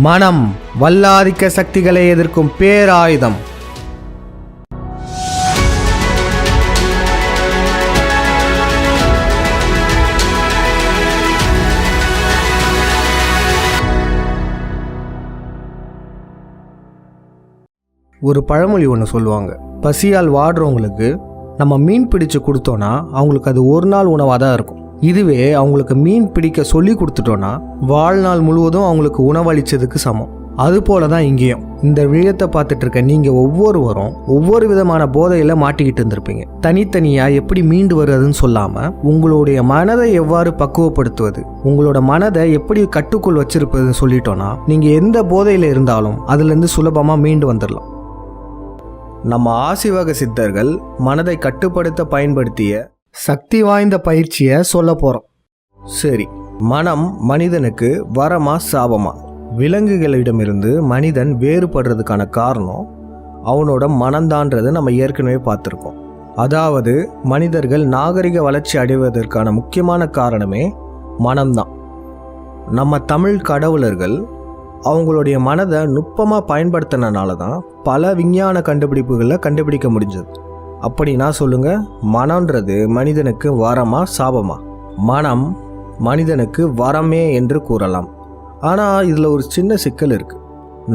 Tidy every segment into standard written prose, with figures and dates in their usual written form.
மனம் வல்லாதிக்க சக்திகளை எதிர்க்கும் பேராயுதம். ஒரு பழமொழி ஒன்று சொல்லுவாங்க, பசியால் வாடுறவங்களுக்கு நம்ம மீன் பிடிச்சு கொடுத்தோன்னா அவங்களுக்கு அது ஒரு நாள் உணவாக தான் இருக்கும். இதுவே அவங்களுக்கு மீன் பிடிக்க சொல்லி கொடுத்துட்டோன்னா வாழ்நாள் முழுவதும் அவங்களுக்கு உணவளித்ததுக்கு சமம். அதுபோல தான் இங்கேயும் இந்த விழத்தை பார்த்துட்டு இருக்க நீங்கள் ஒவ்வொருவரும் ஒவ்வொரு விதமான போதையில் மாட்டிக்கிட்டு இருந்திருப்பீங்க. தனித்தனியாக எப்படி மீண்டு வருதுன்னு சொல்லாமல் உங்களுடைய மனதை எவ்வாறு பக்குவப்படுத்துவது, உங்களோட மனதை எப்படி கட்டுக்குள் வச்சிருப்பதுன்னு சொல்லிட்டோன்னா நீங்கள் எந்த போதையில் இருந்தாலும் அதுலேருந்து சுலபமாக மீண்டு வந்துடலாம். நம்ம ஆசிவக சித்தர்கள் மனதை கட்டுப்படுத்த பயன்படுத்திய சக்தி வாய்ந்த பயிற்சியை சொல்ல போகிறோம். சரி, மனம் மனிதனுக்கு வரமா சாபமா? விலங்குகளிடமிருந்து மனிதன் வேறுபடுறதுக்கான காரணம் அவனோட மனம்தான்றது நம்ம ஏற்கனவே பார்த்துருக்கோம். அதாவது மனிதர்கள் நாகரிக வளர்ச்சி அடைவதற்கான முக்கியமான காரணமே மனம்தான். நம்ம தமிழ் கடவுளர்கள் அவங்களுடைய மனதை நுட்பமாக பயன்படுத்தினால தான் பல விஞ்ஞான கண்டுபிடிப்புகளை கண்டுபிடிக்க முடிஞ்சது. அப்படின்னா சொல்லுங்கள், மனம்ன்றது மனிதனுக்கு வரமா சாபமா? மனம் மனிதனுக்கு வரமே என்று கூறலாம். ஆனால் இதில் ஒரு சின்ன சிக்கல் இருக்குது.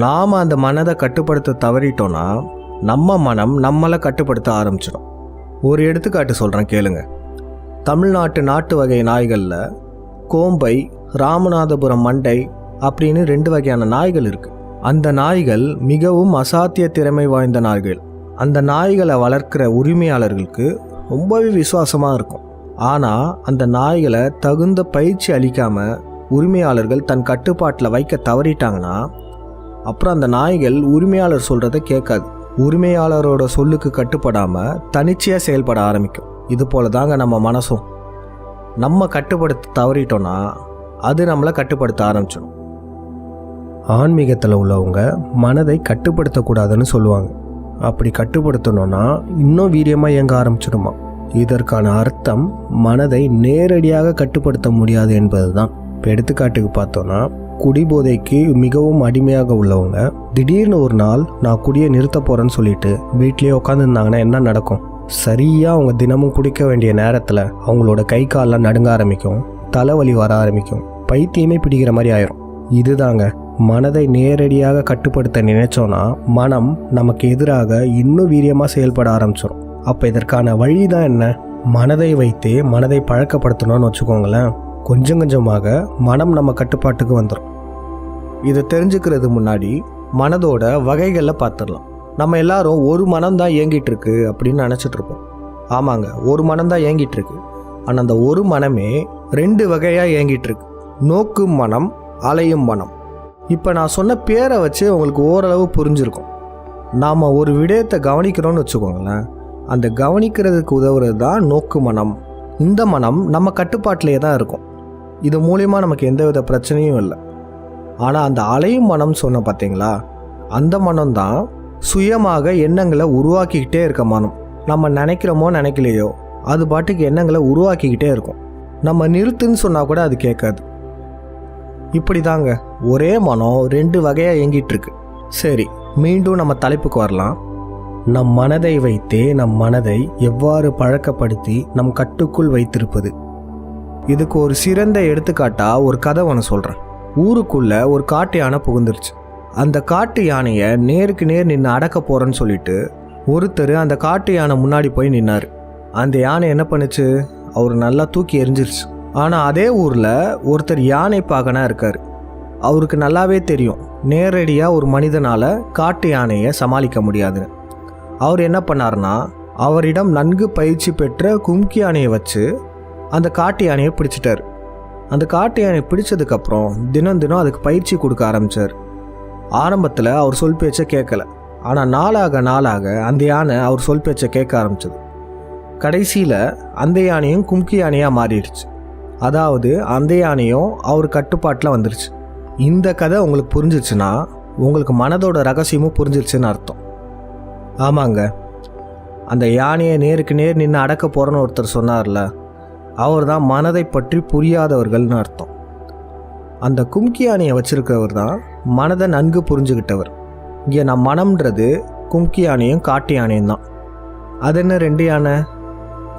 நாம் அந்த மனதை கட்டுப்படுத்த தவறிட்டோன்னா நம்ம மனம் நம்மளை கட்டுப்படுத்த ஆரம்பிச்சிடும். ஒரு எடுத்துக்காட்டு சொல்கிறேன் கேளுங்க. தமிழ்நாட்டு நாட்டு வகை நாய்களில் கோம்பை, ராமநாதபுரம் மண்டை அப்படின்னு 2 வகையான நாய்கள் இருக்குது. அந்த நாய்கள் மிகவும் அசாத்திய திறமை வாய்ந்த நாய்கள். அந்த நாய்களை வளர்க்குற உரிமையாளர்களுக்கு ரொம்பவே விசுவாசமாக இருக்கும். ஆனால் அந்த நாய்களை தகுந்த பயிற்சி அளிக்காமல் உரிமையாளர்கள் தன் கட்டுப்பாட்டில் வைக்க தவறிட்டாங்கன்னா அப்புறம் அந்த நாய்கள் உரிமையாளர் சொல்கிறத கேட்காது. உரிமையாளரோட சொல்லுக்கு கட்டுப்படாமல் தனிச்சையாக செயல்பட ஆரம்பிக்கும். இது போல தாங்க நம்ம மனசும். நம்ம கட்டுப்படுத்த தவறிட்டோன்னா அது நம்மளை கட்டுப்படுத்த ஆரம்பிச்சிடும். ஆன்மீகத்தில் உள்ளவங்க மனதை கட்டுப்படுத்தக்கூடாதுன்னு சொல்லுவாங்க. அப்படி கட்டுப்படுத்தணும்னா இன்னும் வீரியமாக இயங்க ஆரம்பிச்சிடுமா. இதற்கான அர்த்தம் மனதை நேரடியாக கட்டுப்படுத்த முடியாது என்பது தான். இப்போ எடுத்துக்காட்டுக்கு பார்த்தோன்னா, குடிபோதைக்கு மிகவும் அடிமையாக உள்ளவங்க திடீர்னு ஒரு நாள் நான் குடியை நிறுத்த போகிறேன்னு சொல்லிட்டு வீட்லேயே உட்காந்துருந்தாங்கன்னா என்ன நடக்கும்? சரியாக அவங்க தினமும் குடிக்க வேண்டிய நேரத்தில் அவங்களோட கை காலெலாம் நடுங்க ஆரம்பிக்கும், தலைவலி வர ஆரம்பிக்கும், பைத்தியமே பிடிக்கிற மாதிரி ஆயிரும். இதுதாங்க, மனதை நேரடியாக கட்டுப்படுத்த நினைச்சோன்னா மனம் நமக்கு எதிராக இன்னும் வீரியமாக செயல்பட ஆரம்பிச்சிடும். அப்போ இதற்கான வழி தான் என்ன? மனதை வைத்தே மனதை பழக்கப்படுத்தணும்னு வச்சுக்கோங்களேன். கொஞ்சம் கொஞ்சமாக மனம் நம்ம கட்டுப்பாட்டுக்கு வந்துடும். இதை தெரிஞ்சுக்கிறது முன்னாடி மனதோட வகைகளில் பார்த்துடலாம். நம்ம எல்லாரும் ஒரு மனம்தான் இயங்கிட்டு இருக்கு அப்படின்னு நினச்சிட்டு இருப்போம். ஆமாங்க, ஒரு மனம்தான் இயங்கிட்டு இருக்கு. ஆனால் அந்த ஒரு மனமே 2 வகையாக இயங்கிட்டு இருக்கு. நோக்கும் மனம், அலையும் மனம். இப்போ நான் சொன்ன பேரை வச்சு உங்களுக்கு ஓரளவு புரிஞ்சிருக்கும். நாம் ஒரு விடயத்தை கவனிக்கிறோன்னு வச்சுக்கோங்களேன். அந்த கவனிக்கிறதுக்கு உதவுறது தான் நோக்கு மனம். இந்த மனம் நம்ம கட்டுப்பாட்டிலே தான் இருக்கும். இது மூலிமா நமக்கு எந்தவித பிரச்சனையும் இல்லை. ஆனால் அந்த அலையும் மனம் சொன்ன பார்த்தீங்களா, அந்த மனம்தான் சுயமாக எண்ணங்களை உருவாக்கிக்கிட்டே இருக்க மனம். நம்ம நினைக்கிறோமோ நினைக்கலையோ அது பாட்டுக்கு எண்ணங்களை உருவாக்கிக்கிட்டே இருக்கும். நம்ம நிறுத்துன்னு சொன்னால் கூட அது கேட்காது. இப்படி தாங்க ஒரே மனம் 2 வகையாக இயங்கிட்டு இருக்கு. சரி, மீண்டும் நம்ம தலைப்புக்கு வரலாம். நம் மனதை வைத்தே நம் மனதை எவ்வாறு பழக்கப்படுத்தி நம் கட்டுக்குள் வைத்திருப்பது. இதுக்கு ஒரு சிறந்த எடுத்துக்காட்டா ஒரு கதை ஒன்று சொல்கிறேன். ஊருக்குள்ள ஒரு காட்டு யானை புகுந்துருச்சு. அந்த காட்டு யானையை நேருக்கு நேர் நின்று அடக்க போகிறேன்னு சொல்லிட்டு ஒருத்தர் அந்த காட்டு யானை முன்னாடி போய் நின்னார். அந்த யானை என்ன பண்ணுச்சு? அவர் நல்லா தூக்கி எரிஞ்சிருச்சு. ஆனால் அதே ஊரில் ஒருத்தர் யானை பாகனா இருக்கார். அவருக்கு நல்லாவே தெரியும் நேரடியாக ஒரு மனிதனால் காட்டு யானையை சமாளிக்க முடியாதுன்னு. அவர் என்ன பண்ணார்னா, அவரிடம் நன்கு பயிற்சி பெற்ற கும்கி யானையை வச்சு அந்த காட்டு யானையை பிடிச்சிட்டார். அந்த காட்டு யானையை பிடிச்சதுக்கப்புறம் தினம் தினம் அதுக்கு பயிற்சி கொடுக்க ஆரம்பித்தார். ஆரம்பத்தில் அவர் சொல் பேச்சை கேட்கல. ஆனால் நாளாக அந்த யானை அவர் சொல் பேச்சை கேட்க ஆரம்பிச்சது. கடைசியில் அந்த யானையும் கும்கி யானையாக மாறிடுச்சு. அதாவது அந்த யானையும் அவர் கட்டுப்பாட்டில் வந்துருச்சு. இந்த கதை உங்களுக்கு புரிஞ்சிருச்சுன்னா உங்களுக்கு மனதோட ரகசியமும் புரிஞ்சிருச்சுன்னு அர்த்தம். ஆமாங்க, அந்த யானையை நேருக்கு நேர் நின்று அடக்க போகிறேன்னு ஒருத்தர் சொன்னார்ல, அவர் தான் மனதை பற்றி புரியாதவர்கள்னு அர்த்தம். அந்த கும்கி யானையை வச்சிருக்கிறவர் தான் மனதை நன்கு புரிஞ்சுக்கிட்டவர். இங்கே நான் மனம்ன்றது கும்கி யானையும் காட்டு யானையும் தான். அது என்ன 2 யானை?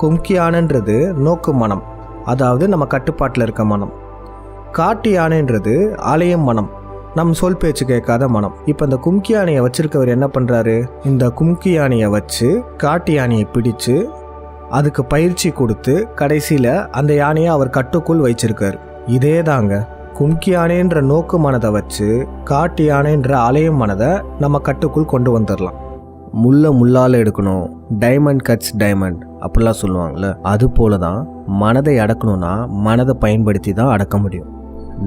கும்கி யானைன்றது நோக்கு மனம், அதாவது நம்ம கட்டுப்பாட்டில் இருக்க மனம். காட்டு யானைன்றது அலையும் மனம், நம் சொல் பேச்சு கேட்காத மனம். இப்போ இந்த கும்கி யானையை வச்சிருக்கவர் என்ன பண்ணுறாரு? இந்த கும்கி யானையை வச்சு காட்டு யானையை பிடிச்சு அதுக்கு பயிற்சி கொடுத்து கடைசியில் அந்த யானையை அவர் கட்டுக்குள் வச்சிருக்காரு. இதே தாங்க கும்கி யானைன்ற நோக்கு மனதை வச்சு காட்டு யானைன்ற அலையும் மனதை நம்ம கட்டுக்குள் கொண்டு வந்துடலாம். முள்ள முள்ளால் எடுக்கணும், டைமண்ட் கட்ஸ் டைமண்ட் அப்படிலாம் சொல்லுவாங்கள்ல, அது போல தான் மனதை அடக்கணும்னா மனதை பயன்படுத்தி தான் அடக்க முடியும்.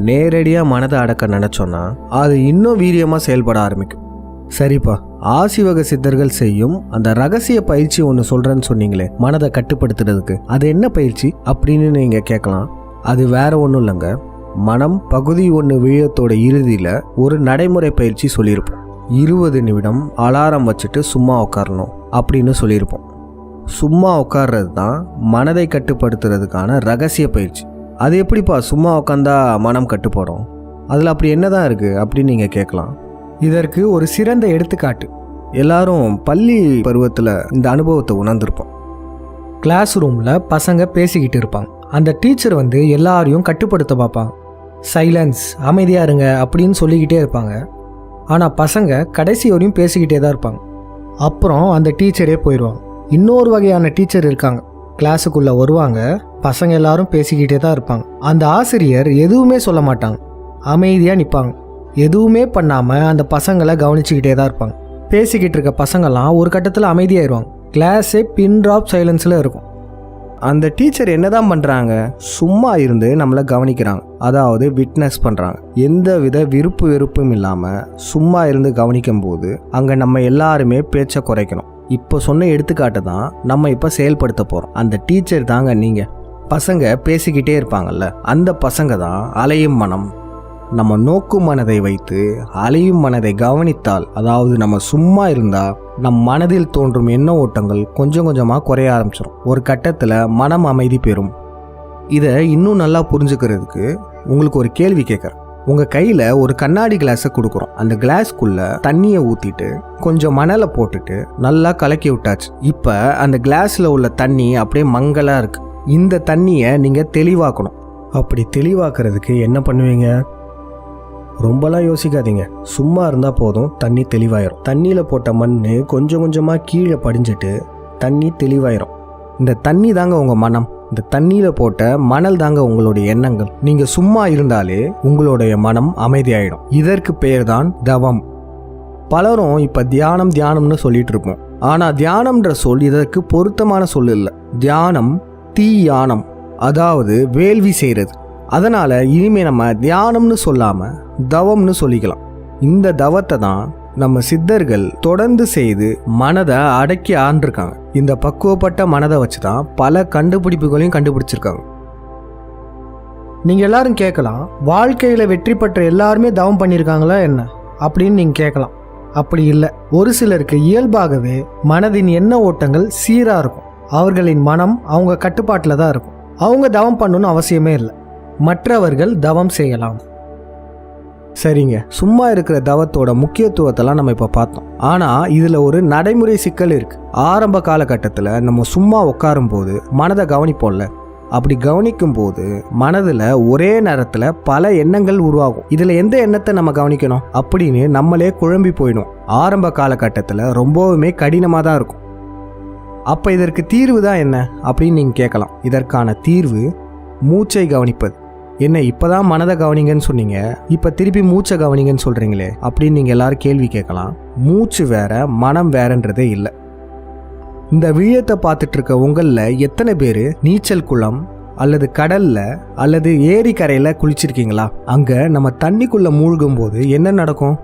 நேரடியாக மனதை அடக்க நினச்சோன்னா அது இன்னும் வீரியமாக செயல்பட ஆரம்பிக்கும். சரிப்பா, ஆசிவக சித்தர்கள் செய்யும் அந்த ரகசிய பயிற்சி ஒன்று சொல்கிறேன்னு சொன்னீங்களே மனதை கட்டுப்படுத்துறதுக்கு, அது என்ன பயிற்சி அப்படின்னு நீங்கள் கேட்கலாம். அது வேற ஒன்றும் இல்லைங்க, மனம் பகுதி 1 விழியத்தோட இறுதியில் ஒரு நடைமுறை பயிற்சி சொல்லியிருப்போம். 20 நிமிடம் அலாரம் வச்சுட்டு சும்மா உட்காரணும் அப்படின்னு சொல்லியிருப்போம். சும்மா உட்கார்றது தான் மனதை கட்டுப்படுத்துறதுக்கான ரகசிய பயிற்சி. அது எப்படிப்பா சும்மா உட்காந்தா மனம் கட்டுப்படும்? அதில் அப்படி என்ன தான் இருக்குது அப்படின்னு நீங்கள் கேட்கலாம். இதற்கு ஒரு சிறந்த எடுத்துக்காட்டு. எல்லாரும் பள்ளி பருவத்தில் இந்த அனுபவத்தை உணர்ந்திருப்போம். கிளாஸ் ரூமில் பசங்க பேசிக்கிட்டு இருப்பாங்க. அந்த டீச்சர் எல்லாரையும் கட்டுப்படுத்த பார்ப்பாங்க. சைலன்ஸ், அமைதியாக இருங்க அப்படின்னு சொல்லிக்கிட்டே இருப்பாங்க. ஆனால் பசங்க கடைசி வரையும் பேசிக்கிட்டே தான் இருப்பாங்க. அப்புறம் அந்த டீச்சரே போயிடுவாங்க. இன்னொரு வகையான டீச்சர் இருக்காங்க. கிளாஸுக்குள்ளே வருவாங்க, பசங்க எல்லாரும் பேசிக்கிட்டே தான் இருப்பாங்க. அந்த ஆசிரியர் எதுவுமே சொல்ல மாட்டாங்க, அமைதியாக நிற்பாங்க. எதுவுமே பண்ணாமல் அந்த பசங்களை கவனிச்சுக்கிட்டே தான் இருப்பாங்க. பேசிக்கிட்டு இருக்க பசங்கள்லாம் ஒரு கட்டத்தில் அமைதியாகிடுவாங்க. கிளாஸே பின் ட்ராப் சைலன்ஸில் இருக்கும். அந்த டீச்சர் என்னதான் பண்ணுறாங்க? சும்மா இருந்து நம்மளை கவனிக்கிறாங்க, அதாவது விட்னஸ் பண்ணுறாங்க. எந்த வித விருப்பு வெறுப்பும் இல்லாமல் சும்மா இருந்து கவனிக்கும் போது அங்கே நம்ம எல்லாருமே பேச்சை குறைக்கணும். இப்போ சொன்ன எடுத்துக்காட்டு தான் நம்ம இப்போ செயல்படுத்த போகிறோம். அந்த டீச்சர் தாங்க நீங்கள். பசங்க பேசிக்கிட்டே இருப்பாங்கல்ல, அந்த பசங்க தான் அலையும் மனம். நம்ம நோக்கும் மனதை வைத்து அலையும் மனதை கவனித்தால், அதாவது நம்ம சும்மா இருந்தால் நம் மனதில் தோன்றும் எண்ண ஓட்டங்கள் கொஞ்சம் கொஞ்சமாக குறைய ஆரம்பிச்சிடும். ஒரு கட்டத்தில் மனம் அமைதி பெறும். இதை இன்னும் நல்லா புரிஞ்சுக்கிறதுக்கு உங்களுக்கு ஒரு கேள்வி கேட்குறேன். உங்கள் கையில் ஒரு கண்ணாடி கிளாஸை கொடுக்குறோம். அந்த கிளாஸ்க்குள்ளே தண்ணியை ஊற்றிட்டு கொஞ்சம் மணலை போட்டுட்டு நல்லா கலக்கி விட்டாச்சு. இப்போ அந்த கிளாஸில் உள்ள தண்ணி அப்படியே மங்கலாக இருக்குது. இந்த தண்ணியை நீங்கள் தெளிவாக்கணும். அப்படி தெளிவாக்குறதுக்கு என்ன பண்ணுவீங்க? ரொம்பலாம் யோசிக்காதீங்க, சும்மா இருந்தால் போதும், தண்ணி தெளிவாயிரும். தண்ணியில் போட்ட மண் கொஞ்சம் கொஞ்சமாக கீழே படிஞ்சிட்டு தண்ணி தெளிவாயிரும். இந்த தண்ணி தாங்க உங்கள் மனம். இந்த தண்ணியில் போட்ட மணல் தாங்க உங்களுடைய எண்ணங்கள். நீங்கள் சும்மா இருந்தாலே உங்களுடைய மனம் அமைதியாயிடும். இதற்கு பெயர் தான் தவம். பலரும் இப்போ தியானம் தியானம்னு சொல்லிட்டு இருப்போம். ஆனால் தியானம்ன்ற சொல் இதற்கு பொருத்தமான சொல் இல்லை. தியானம் தீயானம், அதாவது வேள்வி செய்கிறது. அதனால் இனிமேல் நம்ம தியானம்னு சொல்லாமல் தவம்னு சொல்லிக்கலாம். இந்த தவத்தை தான் நம்ம சித்தர்கள் தொடர்ந்து செய்து மனதை அடக்கி ஆண்டிருக்காங்க. இந்த பக்குவப்பட்ட மனதை வச்சு தான் பல கண்டுபிடிப்புகளையும் கண்டுபிடிச்சிருக்காங்க. நீங்கள் எல்லாரும் கேட்கலாம், வாழ்க்கையில் வெற்றி பெற்ற எல்லாருமே தவம் பண்ணியிருக்காங்களா என்ன அப்படின்னு நீங்கள் கேட்கலாம். அப்படி இல்லை. ஒரு சிலருக்கு இயல்பாகவே மனதின் எண்ண ஓட்டங்கள் சீராக இருக்கும். அவர்களின் மனம் அவங்க கட்டுப்பாட்டில் தான் இருக்கும். அவங்க தவம் பண்ணணும்னு அவசியமே இல்லை. மற்றவர்கள் தவம் செய்யலாம். சரிங்க, சும்மா இருக்கிற தவத்தோட முக்கியத்துவத்தெல்லாம் நம்ம இப்போ பார்த்தோம். ஆனால் இதில் ஒரு நடைமுறை சிக்கல் இருக்குது. ஆரம்ப காலகட்டத்தில் நம்ம சும்மா உட்காரும் போது மனதை கவனிப்போம்ல, அப்படி கவனிக்கும் போது மனதில் ஒரே நேரத்தில் பல எண்ணங்கள் உருவாகும். இதில் எந்த எண்ணத்தை நம்ம கவனிக்கணும் அப்படின்னு நம்மளே குழம்பி போயிடும். ஆரம்ப காலகட்டத்தில் ரொம்பவுமே கடினமாக தான் இருக்கும். அப்போ இதற்கு தீர்வு தான் என்ன அப்படின்னு நீங்கள் கேட்கலாம். இதற்கான தீர்வு மூச்சை கவனிப்பது. என்ன இப்போதான் மனதை கவனிங்கன்னு சொன்னீங்க, இப்போ திருப்பி மூச்சை கவனிங்கன்னு சொல்கிறீங்களே அப்படின்னு நீங்கள் எல்லாரும் கேள்வி கேட்கலாம். மூச்சு வேற, மனம் வேறன்றதே இல்லை. இந்த விழியத்தை பார்த்துட்டு இருக்க உங்களில் எத்தனை பேர் நீச்சல் குளம் அல்லது கடலில் அல்லது ஏரி கரையில் குளிச்சிருக்கீங்களா? அங்கே நம்ம தண்ணிக்குள்ளே மூழ்கும் போது என்ன நடக்கும்?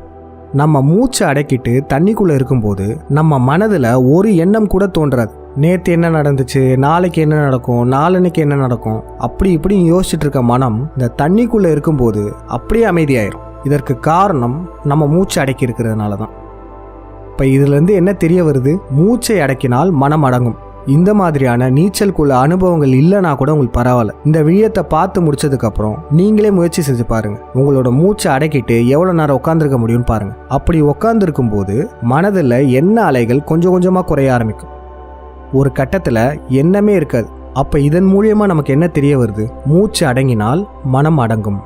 நம்ம மூச்சை அடக்கிட்டு தண்ணிக்குள்ளே இருக்கும்போது நம்ம மனதில் ஒரு எண்ணம் கூட தோன்றாது. நேற்று என்ன நடந்துச்சு, நாளைக்கு என்ன நடக்கும், நாளன்னைக்கு என்ன நடக்கும், அப்படி இப்படி யோசிச்சுட்டு இருக்க மனம் இந்த தண்ணிக்குள்ளே இருக்கும்போது அப்படியே அமைதியாயிரும். இதற்கு காரணம் நம்ம மூச்சை அடக்கி இருக்கிறதுனால தான். இப்போ இதுலேருந்து என்ன தெரிய வருது? மூச்சை அடக்கினால் மனம் அடங்கும். இந்த மாதிரியான நீச்சலுக்குள்ள அனுபவங்கள் இல்லைனா கூட உங்களுக்கு பரவாயில்ல. இந்த வீடியோத்தை பார்த்து முடிச்சதுக்கப்புறம் நீங்களே முயற்சி செஞ்சு பாருங்க. உங்களோட மூச்சை அடக்கிட்டு எவ்வளோ நேரம் உட்காந்துருக்க முடியும்னு பாருங்க. அப்படி உட்காந்துருக்கும் போது மனதில் எண்ண அலைகள் கொஞ்சம் கொஞ்சமாக குறைய ஆரம்பிக்கும். ஒரு கட்டத்தில் எண்ணமே இருக்காது. அப்போ இதன் மூலியமாக நமக்கு என்ன தெரிய வருது? மூச்சு அடங்கினால் மனம் அடங்கும்.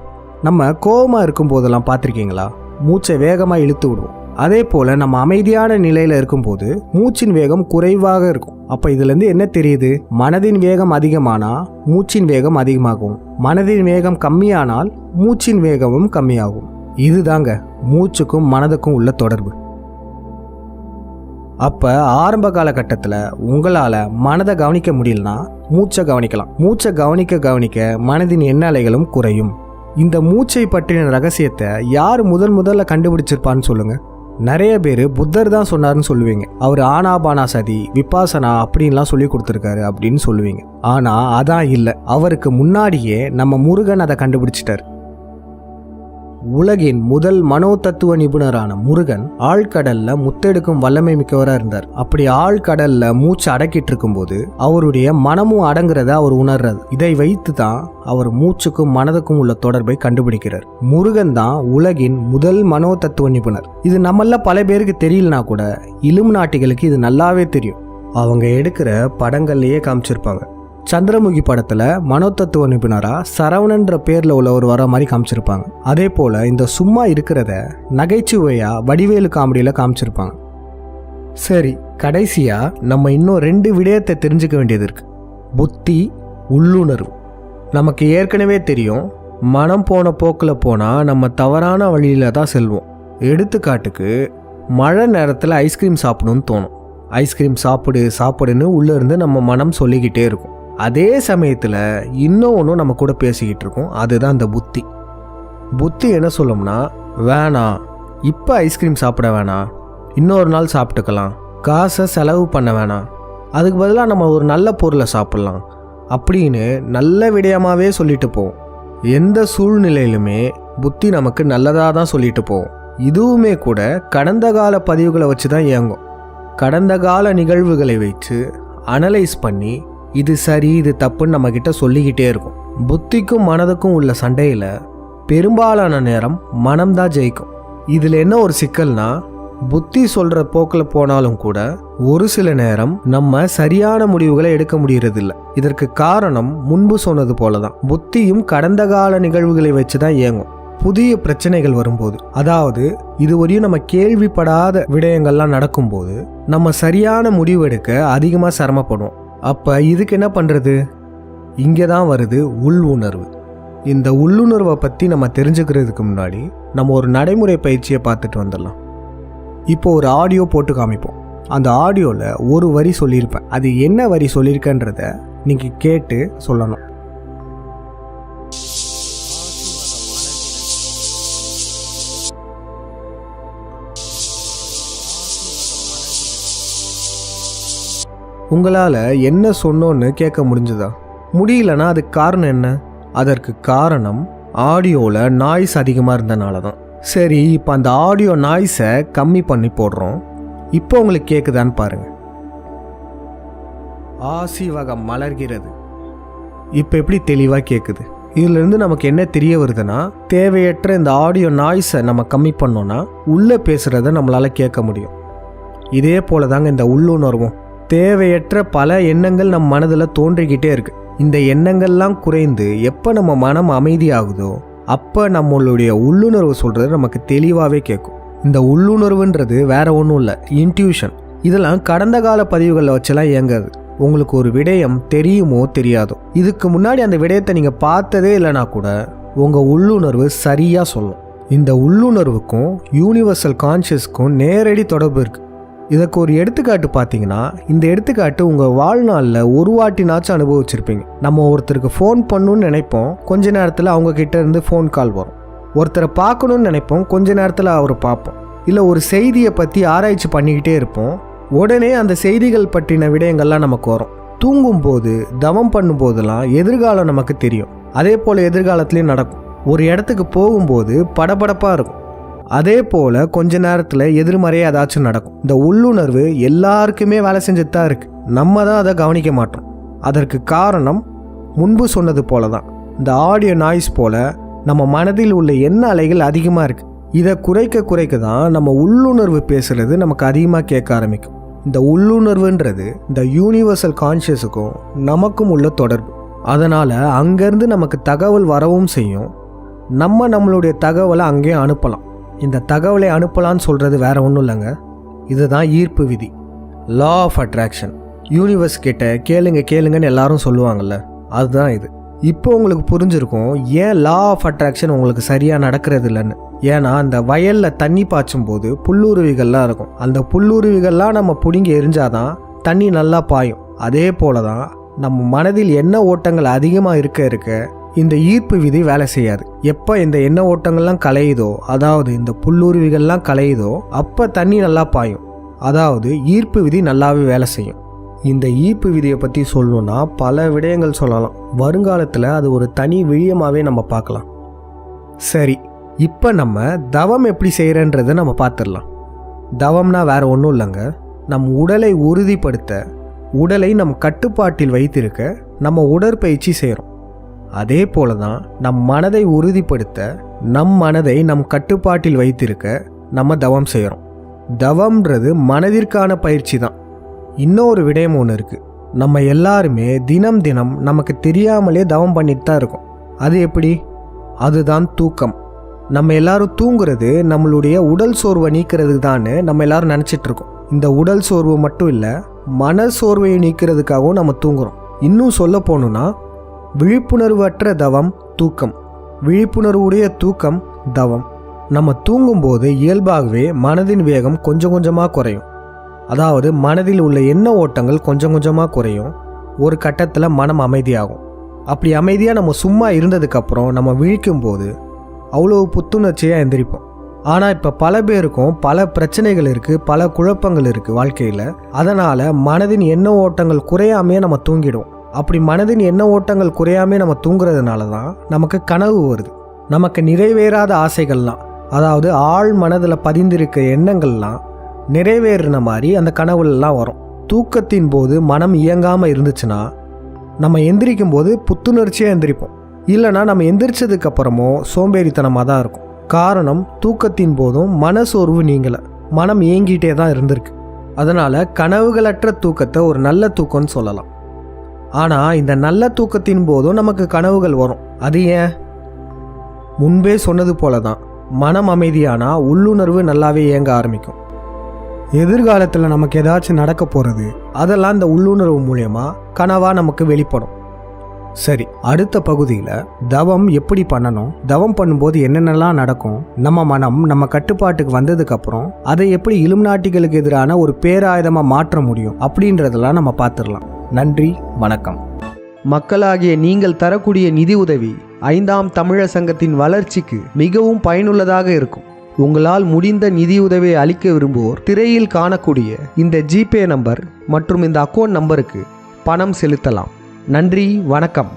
நம்ம கோபமாக இருக்கும் போதெல்லாம் பார்த்துருக்கீங்களா? மூச்சை வேகமாக இழுத்து விடுவோம். அதே போல் நம்ம அமைதியான நிலையில் இருக்கும்போது மூச்சின் வேகம் குறைவாக இருக்கும். அப்போ இதுலேருந்து என்ன தெரியுது? மனதின் வேகம் அதிகமானால் மூச்சின் வேகம் அதிகமாகும், மனதின் வேகம் கம்மியானால் மூச்சின் வேகமும் கம்மியாகும். இதுதாங்க மூச்சுக்கும் மனதுக்கும் உள்ள தொடர்பு. அப்போ ஆரம்ப காலகட்டத்தில் உங்களால் மனதை கவனிக்க முடியலனா மூச்சை கவனிக்கலாம். மூச்சை கவனிக்க கவனிக்க மனதின் எண்ண அலைகளும் குறையும். இந்த மூச்சை பற்றின ரகசியத்தை யார் முதல்ல கண்டுபிடிச்சிருப்பான்னு சொல்லுங்க. நிறைய பேர் புத்தர் தான் சொன்னார்னு சொல்லுவீங்க. அவர் ஆனாபானாசதி, விபாசனா அப்படின்லாம் சொல்லி கொடுத்துருக்காரு அப்படின்னு சொல்லுவீங்க. ஆனால் அதான் இல்லை. அவருக்கு முன்னாடியே நம்ம முருகன் அதை கண்டுபிடிச்சிட்டார். உலகின் முதல் மனோதத்துவ நிபுணரான முருகன் ஆழ்கடல்ல முத்தெடுக்கும் வல்லமை மிக்கவராக இருந்தார். அப்படி ஆழ்கடல்ல மூச்சு அடக்கிட்டு இருக்கும்போது அவருடைய மனமும் அடங்குறத அவர் உணர்றது. இதை வைத்து தான் அவர் மூச்சுக்கும் மனதுக்கும் உள்ள தொடர்பை கண்டுபிடிக்கிறார். முருகன் தான் உலகின் முதல் மனோதத்துவ நிபுணர். இது நம்மள பல பேருக்கு தெரியலனா கூட இலுமினாட்டிகளுக்கு இது நல்லாவே தெரியும். அவங்க எடுக்கிற படங்கள்லயே காமிச்சிருப்பாங்க. சந்திரமுகி படத்துல மனோதத்துவ நிபுணரா சரவணன்ற பேர்ல உள்ளவர் வர மாதிரி காமிச்சிருப்பாங்க. அதே போல இந்த சும்மா இருக்கிறத நகைச்சுவையா வடிவேலு காமெடியில காமிச்சிருப்பாங்க. சரி, கடைசியா நம்ம இன்னும் 2 விடயத்தை தெரிஞ்சுக்க வேண்டியது இருக்கு. புத்தி, உள்ளுணர்வு. நமக்கு ஏற்கனவே தெரியும், மனம் போன போக்கில் போனா நம்ம தவறான வழியில தான் செல்வோம். எடுத்துக்காட்டுக்கு, மழை நேரத்தில் ஐஸ்கிரீம் சாப்பிடணும்னு தோணும். ஐஸ்கிரீம் சாப்பிடுன்னு உள்ள இருந்து நம்ம மனம் சொல்லிக்கிட்டே இருக்கும். அதே சமயத்தில் இன்னொன்னும் நம்ம கூட பேசிக்கிட்டு இருக்கோம். அதுதான் இந்த புத்தி. புத்தி என்ன சொல்லும்னா, வேணாம், இப்போ ஐஸ்கிரீம் சாப்பிட வேணாம், இன்னொரு நாள் சாப்பிட்டுக்கலாம், காசை செலவு பண்ண வேணாம், அதுக்கு பதிலாக நம்ம ஒரு நல்ல பொருளை சாப்பிட்லாம் அப்படின்னு நல்ல விடயமாகவே சொல்லிட்டு போவோம். எந்த சூழ்நிலையிலுமே புத்தி நமக்கு நல்லதாக தான் சொல்லிட்டு போவோம். இதுவுமே கூட கடந்த கால பதிவுகளை வச்சு தான் இயங்கும். கடந்த கால நிகழ்வுகளை வச்சு அனலைஸ் பண்ணி இது சரி இது தப்புன்னு நம்மக்கிட்ட சொல்லிக்கிட்டே இருக்கும். புத்திக்கும் மனதுக்கும் உள்ள சண்டையில் பெரும்பாலான நேரம் மனம்தான் ஜெயிக்கும். இதில் என்ன ஒரு சிக்கல்னா, புத்தி சொல்கிற போக்கில் போனாலும் கூட ஒரு சில நேரம் நம்ம சரியான முடிவுகளை எடுக்க முடியறதில்ல. இதற்கு காரணம் முன்பு சொன்னது போல தான், புத்தியும் கடந்த கால நிகழ்வுகளை வச்சு தான் இயங்கும். புதிய பிரச்சனைகள் வரும்போது, அதாவது இதுவரையும் நம்ம கேள்விப்படாத விடயங்கள்லாம் நடக்கும்போது நம்ம சரியான முடிவு எடுக்க அதிகமாக சிரமப்படுவோம். அப்போ இதுக்கு என்ன பண்ணுறது? இங்கே தான் வருது உள்ளுணர்வு. இந்த உள்ளுணர்வை பற்றி நம்ம தெரிஞ்சுக்கிறதுக்கு முன்னாடி நம்ம ஒரு நடைமுறை பயிற்சியை பார்த்துட்டு வந்துடலாம். இப்போ ஒரு ஆடியோ போட்டு காமிப்போம். அந்த ஆடியோவில் ஒரு வரி சொல்லியிருப்பேன். அது என்ன வரி சொல்லியிருக்கன்றத நீங்கள் கேட்டு சொல்லணும். உங்களால் என்ன சொன்னோன்னு கேட்க முடிஞ்சதா? முடியலன்னா அதுக்கு காரணம் என்ன? அதற்கு காரணம் ஆடியோவில் நாய்ஸ் அதிகமாக இருந்தனால தான். சரி, இப்போ அந்த ஆடியோ நாய்ஸை கம்மி பண்ணி போடுறோம். இப்போ உங்களுக்கு கேட்குதான்னு பாருங்க. ஆசி வகை மலர்கிறது. இப்போ எப்படி தெளிவாக கேட்குது? இதிலிருந்து நமக்கு என்ன தெரிய வருதுன்னா, தேவையற்ற இந்த ஆடியோ நாய்ஸை நம்ம கம்மி பண்ணோன்னா உள்ளே பேசுகிறத நம்மளால் கேட்க முடியும். இதே போல தாங்க இந்த உள்ளுணர்வும். தேவையற்ற பல எண்ணங்கள் நம் மனதில் தோன்றிக்கிட்டே இருக்கு. இந்த எண்ணங்கள்லாம் குறைந்து எப்போ நம்ம மனம் அமைதியாகுதோ அப்போ நம்மளுடைய உள்ளுணர்வு சொல்கிறது நமக்கு தெளிவாகவே கேட்கும். இந்த உள்ளுணர்வுன்றது வேற ஒன்றும் இல்லை, இன்ட்யூஷன். இதெல்லாம் கடந்த கால பதிவுகளில் வச்செல்லாம் இயங்காது. உங்களுக்கு ஒரு விடயம் தெரியுமோ தெரியாதோ, இதுக்கு முன்னாடி அந்த விடயத்தை நீங்கள் பார்த்ததே இல்லைனா கூட உங்கள் உள்ளுணர்வு சரியாக சொல்லும். இந்த உள்ளுணர்வுக்கும் யூனிவர்சல் கான்ஷியஸ்க்கும் நேரடி தொடர்பு இருக்குது. இதுக்கு ஒரு எடுத்துக்காட்டு பார்த்தீங்கன்னா, இந்த எடுத்துக்காட்டு உங்கள் வாழ்நாளில் ஒரு வாட்டினாச்சும் அனுபவிச்சிருப்பீங்க. நம்ம ஒருத்தருக்கு ஃபோன் பண்ணணும்னு நினைப்போம், கொஞ்ச நேரத்தில் அவங்க கிட்ட இருந்து ஃபோன் கால் வரும். ஒருத்தரை பார்க்கணுன்னு நினைப்போம், கொஞ்ச நேரத்தில் அவரை பார்ப்போம். இல்லை ஒரு செய்தியை பற்றி ஆராய்ச்சி பண்ணிக்கிட்டே இருப்போம், உடனே அந்த செய்திகள் பற்றின விடயங்கள்லாம் நமக்கு வரும். தூங்கும்போது, தவம் பண்ணும்போதெல்லாம் எதிர்காலம் நமக்கு தெரியும். அதே போல் எதிர்காலத்துலேயும் நடக்கும். ஒரு இடத்துக்கு போகும்போது படபடப்பாக இருக்கும். அதே போல் கொஞ்ச நேரத்தில் எதிர்மறையாக ஏதாச்சும் நடக்கும். இந்த உள்ளுணர்வு எல்லாருக்குமே வேலை செஞ்சுட்டு தான் இருக்குது. நம்ம தான் அதை கவனிக்க மாட்டோம். அதற்கு காரணம் முன்பு சொன்னது போல தான், இந்த ஆடியோ நாய்ஸ் போல் நம்ம மனதில் உள்ள எண்ண அலைகள் அதிகமாக இருக்குது. இதை குறைக்க தான் நம்ம உள்ளுணர்வு பேசுகிறது நமக்கு அதிகமாக கேட்க ஆரம்பிக்கும். இந்த உள்ளுணர்வுன்றது இந்த யூனிவர்சல் கான்ஷியஸுக்கும் நமக்கும் உள்ள தொடர்பு. அதனால் அங்கேருந்து நமக்கு தகவல் வரவும் செய்யும். நம்மளுடைய தகவலை அங்கேயும் அனுப்பலாம். இந்த தகவலை அனுப்பலான்னு சொல்கிறது வேற ஒன்றும் இல்லைங்க, இதுதான் ஈர்ப்பு விதி, லா ஆஃப் அட்ராக்ஷன். யூனிவர்ஸ் கிட்ட கேளுங்கன்னு எல்லாரும் சொல்லுவாங்கள்ல, அதுதான் இது. இப்போ உங்களுக்கு புரிஞ்சிருக்கும் ஏன் லா ஆஃப் அட்ராக்ஷன் உங்களுக்கு சரியாக நடக்கிறது இல்லைன்னு. ஏன்னா அந்த வயலில் தண்ணி பாய்ச்சும் போது புல்லுருவிகள்லாம் இருக்கும். அந்த புல்லுருவிகள்லாம் நம்ம பிடுங்கி எரிஞ்சாதான் தண்ணி நல்லா பாயும். அதே போல தான் நம்ம மனதில் எண்ண ஓட்டங்கள் அதிகமாக இருக்க இந்த ஈர்ப்பு விதி வேலை செய்யாது. எப்போ இந்த எண்ண ஓட்டங்கள்லாம் கலையுதோ, அதாவது இந்த புல்லுருவிகள்லாம் கலையுதோ, அப்போ தண்ணி நல்லா பாயும். அதாவது ஈர்ப்பு விதி நல்லாவே வேலை செய்யும். இந்த ஈர்ப்பு விதியை பற்றி சொல்லணுன்னா பல விடயங்கள் சொல்லலாம். வருங்காலத்தில் அது ஒரு தனி விழியமாகவே நம்ம பார்க்கலாம். சரி, இப்போ நம்ம தவம் எப்படி செய்கிறன்றதை நம்ம பார்த்துடலாம். தவம்னா வேற ஒன்றும் இல்லைங்க, நம் உடலை உறுதிப்படுத்த, உடலை நம் கட்டுப்பாட்டில் வைத்திருக்க நம்ம உடற்பயிற்சி செய்கிறோம். அதே போல தான் நம் மனதை உறுதிப்படுத்த, நம் மனதை நம் கட்டுப்பாட்டில் வைத்திருக்க நம்ம தவம் செய்கிறோம். தவம்ன்றது மனதிற்கான பயிற்சி தான். இன்னொரு விடயம் ஒன்று இருக்குது, நம்ம எல்லாருமே தினம் நமக்கு தெரியாமலே தவம் பண்ணிட்டு தான் இருக்கோம். அது எப்படி? அதுதான் தூக்கம். நம்ம எல்லாரும் தூங்குறது நம்மளுடைய உடல் சோர்வை நீக்கிறதுக்கு தான் நம்ம எல்லாரும் நினச்சிட்டு இருக்கோம். இந்த உடல் சோர்வு மட்டும் இல்லை, மன சோர்வையை நீக்கிறதுக்காகவும் நம்ம தூங்குறோம். இன்னும் சொல்ல போகணுன்னா, விழிப்புணர்வற்ற தவம் தூக்கம், விழிப்புணர்வுடைய தூக்கம் தவம். நம்ம தூங்கும்போது இயல்பாகவே மனதின் வேகம் கொஞ்சம் கொஞ்சமாக குறையும். அதாவது மனதில் உள்ள எண்ண ஓட்டங்கள் கொஞ்சம் கொஞ்சமாக குறையும். ஒரு கட்டத்தில் மனம் அமைதியாகும். அப்படி அமைதியாக நம்ம சும்மா இருந்ததுக்கப்புறம் நம்ம விழிக்கும்போது அவ்வளோ புத்துணர்ச்சியாக எந்திரிப்போம். ஆனால் இப்போ பல பேருக்கும் பல பிரச்சனைகள் இருக்குது, பல குழப்பங்கள் இருக்குது வாழ்க்கையில். அதனால் மனதின் எண்ண ஓட்டங்கள் குறையாமையே நம்ம தூங்கிடுவோம். அப்படி மனதின் எண்ண ஓட்டங்கள் குறையாமே நம்ம தூங்குறதுனால தான் நமக்கு கனவு வருது. நமக்கு நிறைவேறாத ஆசைகள்லாம், அதாவது ஆழ் மனதில் பதிந்திருக்க எண்ணங்கள்லாம் நிறைவேறின மாதிரி அந்த கனவுலாம் வரும். தூக்கத்தின் போது மனம் இயங்காமல் இருந்துச்சுன்னா நம்ம எந்திரிக்கும் போது புத்துணர்ச்சியாக எந்திரிப்போம். இல்லைனா நம்ம எந்திரிச்சதுக்கு அப்புறமும் சோம்பேறித்தனமாக தான் இருக்கும். காரணம், தூக்கத்தின் போதும் மனசோர்வு நீங்கலை, மனம் இயங்கிட்டே தான் இருந்திருக்கு. அதனால் கனவுகளற்ற தூக்கத்தை ஒரு நல்ல தூக்கம்னு சொல்லலாம். ஆனால் இந்த நல்ல தூக்கத்தின் போதும் நமக்கு கனவுகள் வரும். அது ஏன்? முன்பே சொன்னது போல தான், மனம் அமைதியானால் உள்ளுணர்வு நல்லாவே இயங்க ஆரம்பிக்கும். எதிர்காலத்தில் நமக்கு ஏதாச்சும் நடக்க போகிறது, அதெல்லாம் இந்த உள்ளுணர்வு மூலயமா கனவாக நமக்கு வெளிப்படும். சரி, அடுத்த பகுதியில் தவம் எப்படி பண்ணணும், தவம் பண்ணும்போது என்னென்னலாம் நடக்கும், நம்ம மனம் நம்ம கட்டுப்பாட்டுக்கு வந்ததுக்கப்புறம் அதை எப்படி இலுமினாட்டிகளுக்கு எதிரான ஒரு பேராயுதமாக மாற்ற முடியும் அப்படின்றதெல்லாம் நம்ம பார்த்துடலாம். நன்றி, வணக்கம். மக்களாகிய நீங்கள் தரக்கூடிய நிதி உதவி 5ஆம் தமிழர் சங்கத்தின் வளர்ச்சிக்கு மிகவும் பயனுள்ளதாக இருக்கும். உங்களால் முடிந்த நிதி உதவியை அளிக்க விரும்புவோர் திரையில் காணக்கூடிய இந்த ஜிபே நம்பர் மற்றும் இந்த அக்கௌண்ட் நம்பருக்கு பணம் செலுத்தலாம். நன்றி, வணக்கம்.